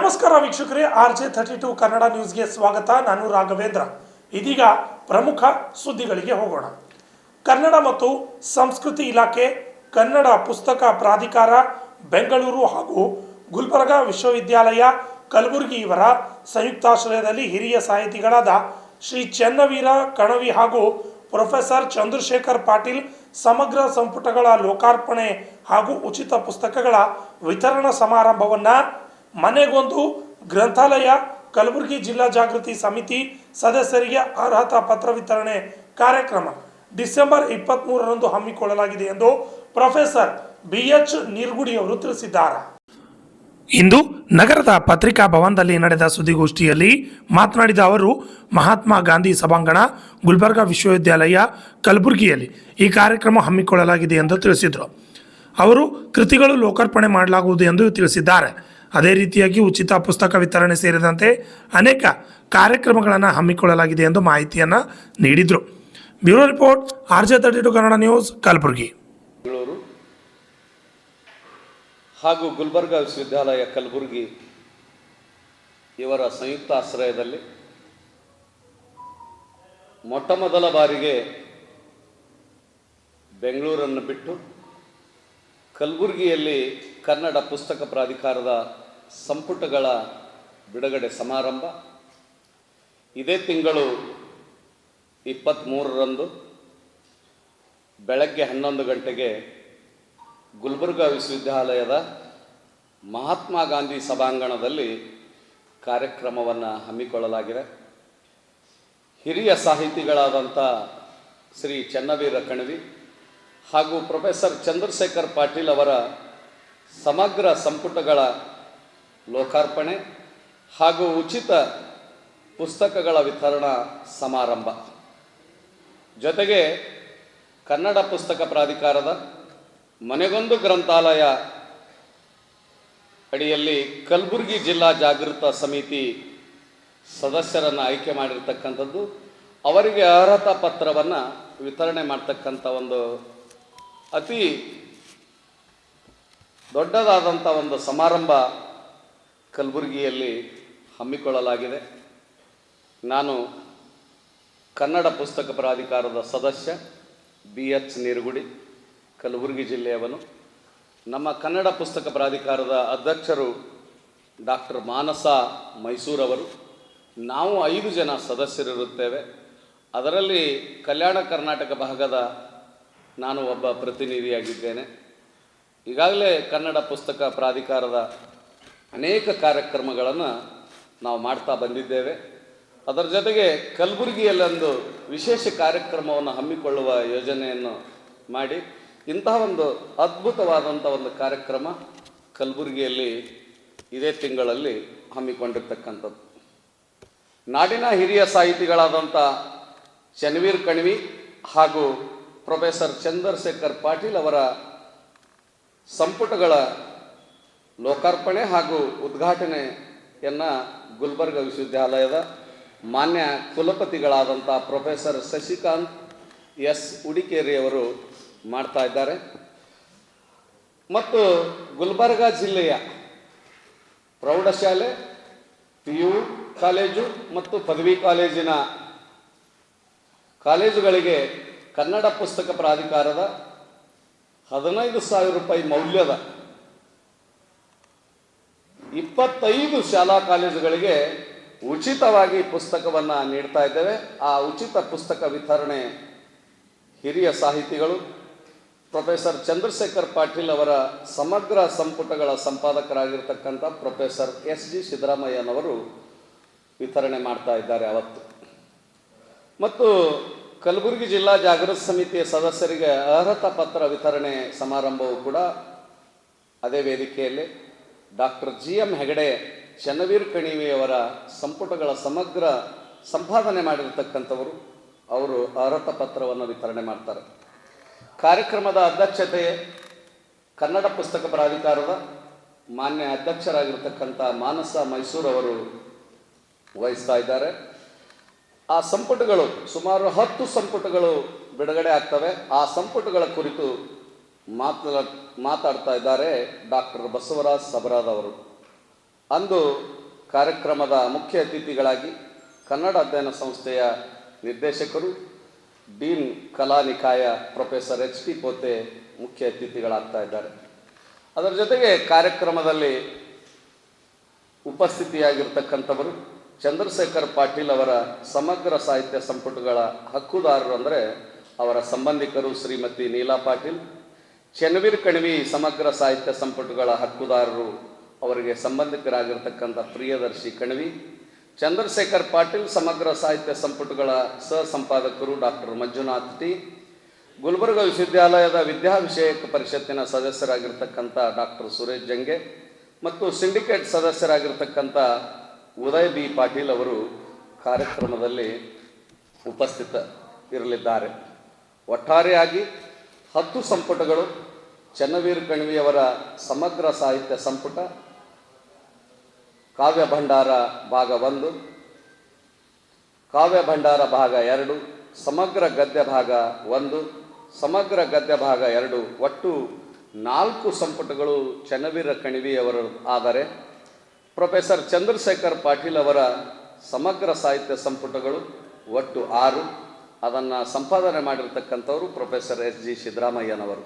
ನಮಸ್ಕಾರ ವೀಕ್ಷಕರೇ, RJ32 ಕನ್ನಡ ನ್ಯೂಸ್ಗೆ ಸ್ವಾಗತ. ನಾನು ರಾಘವೇಂದ್ರ. ಇದೀಗ ಪ್ರಮುಖ ಸುದ್ದಿಗಳಿಗೆ ಹೋಗೋಣ. ಕನ್ನಡ ಮತ್ತು ಸಂಸ್ಕೃತಿ ಇಲಾಖೆ, ಕನ್ನಡ ಪುಸ್ತಕ ಪ್ರಾಧಿಕಾರ ಬೆಂಗಳೂರು ಹಾಗೂ ಗುಲ್ಬರ್ಗಾ ವಿಶ್ವವಿದ್ಯಾಲಯ ಕಲಬುರಗಿ ಇವರ ಸಂಯುಕ್ತಾಶ್ರಯದಲ್ಲಿ ಹಿರಿಯ ಸಾಹಿತಿಗಳಾದ ಶ್ರೀ ಚೆನ್ನವೀರ ಕಣವಿ ಹಾಗೂ ಪ್ರೊಫೆಸರ್ ಚಂದ್ರಶೇಖರ್ ಪಾಟೀಲ್ ಸಮಗ್ರ ಸಂಪುಟಗಳ ಲೋಕಾರ್ಪಣೆ ಹಾಗೂ ಉಚಿತ ಪುಸ್ತಕಗಳ ವಿತರಣಾ ಸಮಾರಂಭವನ್ನು ಮನೆಗೊಂದು ಗ್ರಂಥಾಲಯ ಕಲಬುರಗಿ ಜಿಲ್ಲಾ ಜಾಗೃತಿ ಸಮಿತಿ ಸದಸ್ಯರಿಗೆ ಅರ್ಹತಾ ಪತ್ರ ವಿತರಣೆ ಕಾರ್ಯಕ್ರಮ ಡಿಸೆಂಬರ್ 23ರಂದು ಹಮ್ಮಿಕೊಳ್ಳಲಾಗಿದೆ ಎಂದು ಪ್ರೊಫೆಸರ್ BH ನೀರ್ಗುಡಿ ಅವರು ತಿಳಿಸಿದ್ದಾರೆ. ಇಂದು ನಗರದ ಪತ್ರಿಕಾ ಭವನದಲ್ಲಿ ನಡೆದ ಸುದ್ದಿಗೋಷ್ಠಿಯಲ್ಲಿ ಮಾತನಾಡಿದ ಅವರು, ಮಹಾತ್ಮ ಗಾಂಧಿ ಸಭಾಂಗಣ ಗುಲ್ಬರ್ಗಾ ವಿಶ್ವವಿದ್ಯಾಲಯ ಕಲಬುರಗಿಯಲ್ಲಿ ಈ ಕಾರ್ಯಕ್ರಮ ಹಮ್ಮಿಕೊಳ್ಳಲಾಗಿದೆ ಎಂದು ತಿಳಿಸಿದರು. ಅವರು ಕೃತಿಗಳು ಲೋಕಾರ್ಪಣೆ ಮಾಡಲಾಗುವುದು ಎಂದು ತಿಳಿಸಿದ್ದಾರೆ. ಅದೇ ರೀತಿಯಾಗಿ ಉಚಿತ ಪುಸ್ತಕ ವಿತರಣೆ ಸೇರಿದಂತೆ ಅನೇಕ ಕಾರ್ಯಕ್ರಮಗಳನ್ನು ಹಮ್ಮಿಕೊಳ್ಳಲಾಗಿದೆ ಎಂದು ಮಾಹಿತಿಯನ್ನು ನೀಡಿದರು. Bureau report, RJ32 Kannada news, Kalaburagi. Bengaluru ಹಾಗೂ ಗುಲ್ಬರ್ಗಾ ವಿಶ್ವವಿದ್ಯಾಲಯ ಕಲಬುರಗಿ ಇವರ ಸಂಯುಕ್ತ ಆಶ್ರಯದಲ್ಲಿ ಮೊಟ್ಟಮೊದಲ ಬಾರಿಗೆ ಬೆಂಗಳೂರನ್ನು ಬಿಟ್ಟು ಕಲಬುರಗಿಯಲ್ಲಿ ಕನ್ನಡ ಪುಸ್ತಕ ಪ್ರಾಧಿಕಾರದ ಸಂಪುಟಗಳ ಬಿಡುಗಡೆ ಸಮಾರಂಭ ಇದೇ ತಿಂಗಳು 23ರಂದು ಬೆಳಗ್ಗೆ 11 ಗಂಟೆಗೆ ಗುಲ್ಬರ್ಗಾ ವಿಶ್ವವಿದ್ಯಾಲಯದ ಮಹಾತ್ಮ ಗಾಂಧಿ ಸಭಾಂಗಣದಲ್ಲಿ ಕಾರ್ಯಕ್ರಮವನ್ನು ಹಮ್ಮಿಕೊಳ್ಳಲಾಗಿದೆ. ಹಿರಿಯ ಸಾಹಿತಿಗಳಾದಂಥ ಶ್ರೀ ಚೆನ್ನವೀರ ಕಣವಿ ಹಾಗೂ ಪ್ರೊಫೆಸರ್ ಚಂದ್ರಶೇಖರ್ ಪಾಟೀಲ್ ಅವರ ಸಮಗ್ರ ಸಂಪುಟಗಳ ಲೋಕಾರ್ಪಣೆ ಹಾಗೂ ಉಚಿತ ಪುಸ್ತಕಗಳ ವಿತರಣಾ ಸಮಾರಂಭ, ಜೊತೆಗೆ ಕನ್ನಡ ಪುಸ್ತಕ ಪ್ರಾಧಿಕಾರದ ಮನೆಗೊಂದು ಗ್ರಂಥಾಲಯ ಅಡಿಯಲ್ಲಿ ಕಲಬುರಗಿ ಜಿಲ್ಲಾ ಜಾಗೃತ ಸಮಿತಿ ಸದಸ್ಯರನ್ನು ಆಯ್ಕೆ ಮಾಡಿರ್ತಕ್ಕಂಥದ್ದು, ಅವರಿಗೆ ಅರ್ಹತಾ ಪತ್ರವನ್ನು ವಿತರಣೆ ಮಾಡ್ತಕ್ಕಂಥ ಒಂದು ಅತಿ ದೊಡ್ಡದಾದಂಥ ಒಂದು ಸಮಾರಂಭ ಕಲಬುರಗಿಯಲ್ಲಿ ಹಮ್ಮಿಕೊಳ್ಳಲಾಗಿದೆ. ನಾನು ಕನ್ನಡ ಪುಸ್ತಕ ಪ್ರಾಧಿಕಾರದ ಸದಸ್ಯ BH ನೀರ್ಗುಡಿ, ಕಲಬುರಗಿ ಜಿಲ್ಲೆಯವನು. ನಮ್ಮ ಕನ್ನಡ ಪುಸ್ತಕ ಪ್ರಾಧಿಕಾರದ ಅಧ್ಯಕ್ಷರು ಡಾಕ್ಟರ್ ಮಾನಸ ಮೈಸೂರವರು. ನಾವು 5 ಜನ ಸದಸ್ಯರಿರುತ್ತೇವೆ. ಅದರಲ್ಲಿ ಕಲ್ಯಾಣ ಕರ್ನಾಟಕ ಭಾಗದ ನಾನು ಒಬ್ಬ ಪ್ರತಿನಿಧಿಯಾಗಿದ್ದೇನೆ. ಈಗಾಗಲೇ ಕನ್ನಡ ಪುಸ್ತಕ ಪ್ರಾಧಿಕಾರದ ಅನೇಕ ಕಾರ್ಯಕ್ರಮಗಳನ್ನು ನಾವು ಮಾಡ್ತಾ ಬಂದಿದ್ದೇವೆ. ಅದರ ಜೊತೆಗೆ ಕಲಬುರಗಿಯಲ್ಲೊಂದು ವಿಶೇಷ ಕಾರ್ಯಕ್ರಮವನ್ನು ಹಮ್ಮಿಕೊಳ್ಳುವ ಯೋಜನೆಯನ್ನು ಮಾಡಿ ಇಂತಹ ಒಂದು ಅದ್ಭುತವಾದಂಥ ಒಂದು ಕಾರ್ಯಕ್ರಮ ಕಲಬುರಗಿಯಲ್ಲಿ ಇದೇ ತಿಂಗಳಲ್ಲಿ ಹಮ್ಮಿಕೊಂಡಿರ್ತಕ್ಕಂಥದ್ದು. ನಾಡಿನ ಹಿರಿಯ ಸಾಹಿತಿಗಳಾದಂಥ ಚೆನ್ನವೀರ ಕಣವಿ ಹಾಗೂ ಪ್ರೊಫೆಸರ್ ಚಂದ್ರಶೇಖರ್ ಪಾಟೀಲ್ ಅವರ ಸಂಪುಟಗಳ ಲೋಕಾರ್ಪಣೆ ಹಾಗೂ ಉದ್ಘಾಟನೆಯನ್ನು ಗುಲ್ಬರ್ಗಾ ವಿಶ್ವವಿದ್ಯಾಲಯದ ಮಾನ್ಯ ಕುಲಪತಿಗಳಾದಂಥ ಪ್ರೊಫೆಸರ್ ಶಶಿಕಾಂತ್ S ಉಡಿಕೇರಿಯವರು ಮಾಡ್ತಾ ಇದ್ದಾರೆ. ಮತ್ತು ಗುಲ್ಬರ್ಗಾ ಜಿಲ್ಲೆಯ ಪ್ರೌಢಶಾಲೆ, PU ಕಾಲೇಜು ಮತ್ತು ಪದವಿ ಕಾಲೇಜಿನ ಕಾಲೇಜುಗಳಿಗೆ ಕನ್ನಡ ಪುಸ್ತಕ ಪ್ರಾಧಿಕಾರದ 15,000 ರೂಪಾಯಿ ಮೌಲ್ಯದ 25 ಶಾಲಾ ಕಾಲೇಜುಗಳಿಗೆ ಉಚಿತವಾಗಿ ಪುಸ್ತಕವನ್ನು ನೀಡ್ತಾ ಇದ್ದೇವೆ. ಆ ಉಚಿತ ಪುಸ್ತಕ ವಿತರಣೆ ಹಿರಿಯ ಸಾಹಿತಿಗಳು ಪ್ರೊಫೆಸರ್ ಚಂದ್ರಶೇಖರ್ ಪಾಟೀಲ್ ಅವರ ಸಮಗ್ರ ಸಂಪುಟಗಳ ಸಂಪಾದಕರಾಗಿರ್ತಕ್ಕಂಥ ಪ್ರೊಫೆಸರ್ SG ಸಿದ್ದರಾಮಯ್ಯನವರು ವಿತರಣೆ ಮಾಡ್ತಾ ಇದ್ದಾರೆ ಅವತ್ತು. ಮತ್ತು ಕಲಬುರಗಿ ಜಿಲ್ಲಾ ಜಾಗೃತ ಸಮಿತಿಯ ಸದಸ್ಯರಿಗೆ ಅರ್ಹತಾ ಪತ್ರ ವಿತರಣೆ ಸಮಾರಂಭವು ಕೂಡ ಅದೇ ವೇದಿಕೆಯಲ್ಲಿ ಡಾಕ್ಟರ್ GM ಹೆಗಡೆ ಚೆನ್ನವೀರ ಕಣಿವೆಯವರ ಸಂಪುಟಗಳ ಸಮಗ್ರ ಸಂಪಾದನೆ ಮಾಡಿರ್ತಕ್ಕಂಥವರು, ಅವರು ಅರ್ಹತಾ ಪತ್ರವನ್ನು ವಿತರಣೆ ಮಾಡ್ತಾರೆ. ಕಾರ್ಯಕ್ರಮದ ಅಧ್ಯಕ್ಷತೆ ಕನ್ನಡ ಪುಸ್ತಕ ಪ್ರಾಧಿಕಾರದ ಮಾನ್ಯ ಅಧ್ಯಕ್ಷರಾಗಿರ್ತಕ್ಕಂಥ ಮಾನಸ ಮೈಸೂರವರು ವಹಿಸ್ತಾ ಇದ್ದಾರೆ. ಆ ಸಂಪುಟಗಳು ಸುಮಾರು 10 ಸಂಪುಟಗಳು ಬಿಡುಗಡೆ ಆಗ್ತವೆ. ಆ ಸಂಪುಟಗಳ ಕುರಿತು ಮಾತಾಡ್ತಾ ಇದ್ದಾರೆ ಡಾಕ್ಟರ್ ಬಸವರಾಜ್ ಸಬರಾದ್ ಅವರು. ಅಂದು ಕಾರ್ಯಕ್ರಮದ ಮುಖ್ಯ ಅತಿಥಿಗಳಾಗಿ ಕನ್ನಡ ಅಧ್ಯಯನ ಸಂಸ್ಥೆಯ ನಿರ್ದೇಶಕರು ಡೀನ್ ಕಲಾನಿಕಾಯ ಪ್ರೊಫೆಸರ್ ಎಚ್ ಟಿ ಪೋತೆ ಮುಖ್ಯ ಅತಿಥಿಗಳಾಗ್ತಾ ಇದ್ದಾರೆ. ಅದರ ಜೊತೆಗೆ ಕಾರ್ಯಕ್ರಮದಲ್ಲಿ ಉಪಸ್ಥಿತಿಯಾಗಿರ್ತಕ್ಕಂಥವರು ಚಂದ್ರಶೇಖರ್ ಪಾಟೀಲ್ ಅವರ ಸಮಗ್ರ ಸಾಹಿತ್ಯ ಸಂಪುಟಗಳ ಹಕ್ಕುದಾರರು ಅಂದರೆ ಅವರ ಸಂಬಂಧಿಕರು ಶ್ರೀಮತಿ ನೀಲಾ ಪಾಟೀಲ್, ಚೆನ್ನವೀರ್ ಕಣಿವಿ ಸಮಗ್ರ ಸಾಹಿತ್ಯ ಸಂಪುಟಗಳ ಹಕ್ಕುದಾರರು ಅವರಿಗೆ ಸಂಬಂಧಿಕರಾಗಿರ್ತಕ್ಕಂಥ ಪ್ರಿಯದರ್ಶಿ ಕಣಿವಿ, ಚಂದ್ರಶೇಖರ್ ಪಾಟೀಲ್ ಸಮಗ್ರ ಸಾಹಿತ್ಯ ಸಂಪುಟಗಳ ಸಹ ಸಂಪಾದಕರು ಡಾಕ್ಟರ್ ಮಂಜುನಾಥ್ ಟಿ, ಗುಲ್ಬರ್ಗ ವಿಶ್ವವಿದ್ಯಾಲಯದ ವಿದ್ಯಾವಿಷಯಕ ಪರಿಷತ್ತಿನ ಸದಸ್ಯರಾಗಿರ್ತಕ್ಕಂಥ ಡಾಕ್ಟರ್ ಸುರೇಶ್ ಜಂಗೆ ಮತ್ತು ಸಿಂಡಿಕೇಟ್ ಸದಸ್ಯರಾಗಿರ್ತಕ್ಕಂಥ ಉದಯ್ ಬಿ ಪಾಟೀಲ್ ಅವರು ಕಾರ್ಯಕ್ರಮದಲ್ಲಿ ಉಪಸ್ಥಿತ ಇರಲಿದ್ದಾರೆ. ಒಟ್ಟಾರೆಯಾಗಿ 10 ಸಂಪುಟಗಳು, ಚೆನ್ನವೀರ್ ಕಣಿವಿಯವರ ಸಮಗ್ರ ಸಾಹಿತ್ಯ ಸಂಪುಟ, ಕಾವ್ಯ ಭಂಡಾರ ಭಾಗ 1, ಕಾವ್ಯ ಭಂಡಾರ ಭಾಗ 2, ಸಮಗ್ರ ಗದ್ಯ ಭಾಗ 1, ಸಮಗ್ರ ಗದ್ಯ ಭಾಗ 2, ಒಟ್ಟು 4 ಸಂಪುಟಗಳು ಚೆನ್ನವೀರ ಕಣಿವಿಯವರ ಆದರೆ ಪ್ರೊಫೆಸರ್ ಚಂದ್ರಶೇಖರ್ ಪಾಟೀಲ್ ಅವರ ಸಮಗ್ರ ಸಾಹಿತ್ಯ ಸಂಪುಟಗಳು ಒಟ್ಟು 6. ಅದನ್ನು ಸಂಪಾದನೆ ಮಾಡಿರ್ತಕ್ಕಂಥವರು ಪ್ರೊಫೆಸರ್ ಎಸ್ ಜಿ ಸಿದ್ದರಾಮಯ್ಯನವರು.